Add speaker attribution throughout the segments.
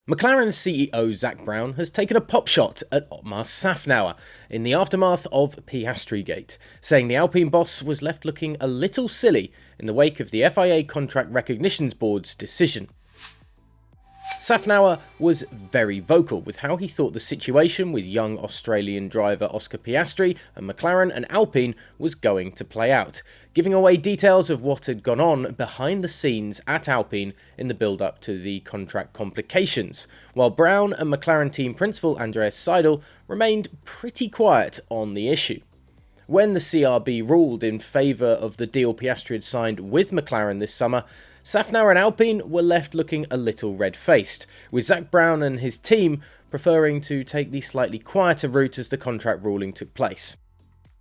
Speaker 1: McLaren CEO Zak Brown has taken a pop shot at Otmar Szafnauer in the aftermath of Piastri Gate, saying the Alpine boss was left looking a little silly in the wake of the FIA Contract Recognitions Board's decision. Szafnauer was very vocal with how he thought the situation with young Australian driver Oscar Piastri and McLaren and Alpine was going to play out, giving away details of what had gone on behind the scenes at Alpine in the build-up to the contract complications, while Brown and McLaren team principal Andreas Seidel remained pretty quiet on the issue. When the CRB ruled in favour of the deal Piastri had signed with McLaren this summer, Szafnauer and Alpine were left looking a little red-faced, with Zak Brown and his team preferring to take the slightly quieter route as the contract ruling took place.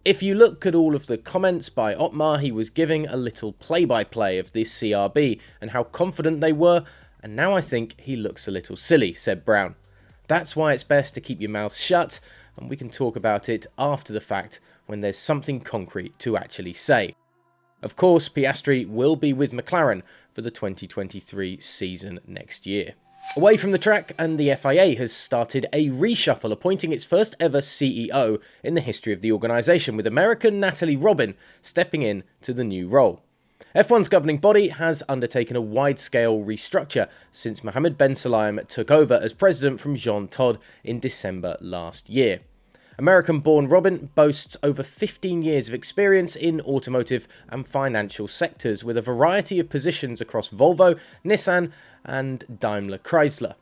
Speaker 1: If you look at all of the comments by Otmar, he was giving a little play-by-play of this CRB and how confident they were, and now I think he looks a little silly, said Brown. That's why it's best to keep your mouth shut, and we can talk about it after the fact when there's something concrete to actually say. Of course, Piastri will be with McLaren for the 2023 season next year. Away from the track, and the FIA has started a reshuffle, appointing its first ever CEO in the history of the organisation, with American Natalie Robyn stepping in to the new role. F1's governing body has undertaken a wide-scale restructure since Mohammed Ben Sulayem took over as president from Jean Todt in December last year. American-born Robyn boasts over 15 years of experience in automotive and financial sectors, with a variety of positions across Volvo, Nissan and Daimler Chrysler.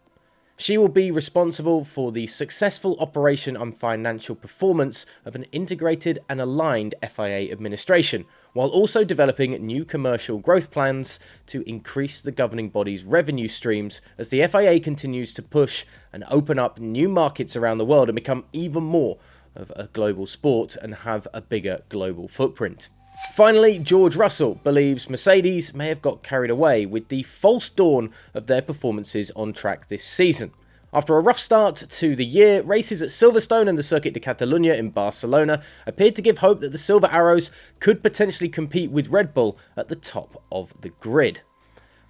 Speaker 1: She will be responsible for the successful operation and financial performance of an integrated and aligned FIA administration, while also developing new commercial growth plans to increase the governing body's revenue streams as the FIA continues to push and open up new markets around the world and become even more of a global sport and have a bigger global footprint. Finally, George Russell believes Mercedes may have got carried away with the false dawn of their performances on track this season. After a rough start to the year, races at Silverstone and the Circuit de Catalunya in Barcelona appeared to give hope that the Silver Arrows could potentially compete with Red Bull at the top of the grid.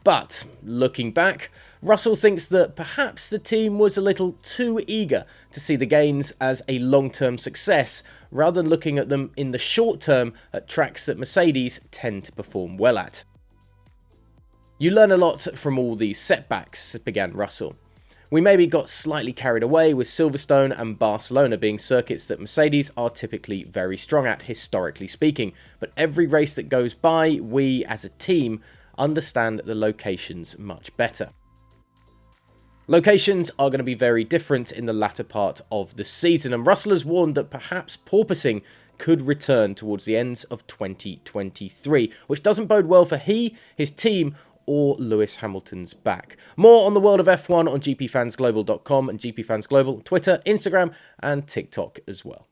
Speaker 1: But, looking back, Russell thinks that perhaps the team was a little too eager to see the gains as a long-term success, rather than looking at them in the short term at tracks that Mercedes tend to perform well at. "You learn a lot from all these setbacks," began Russell. "We maybe got slightly carried away with Silverstone and Barcelona being circuits that Mercedes are typically very strong at, historically speaking, but every race that goes by, we as a team understand the locations much better. Locations are going to be very different in the latter part of the season, and Russell has warned that perhaps porpoising could return towards the ends of 2023, which doesn't bode well for his team, or Lewis Hamilton's back. More on the world of F1 on GPFansglobal.com and GPFansGlobal, Twitter, Instagram and TikTok as well.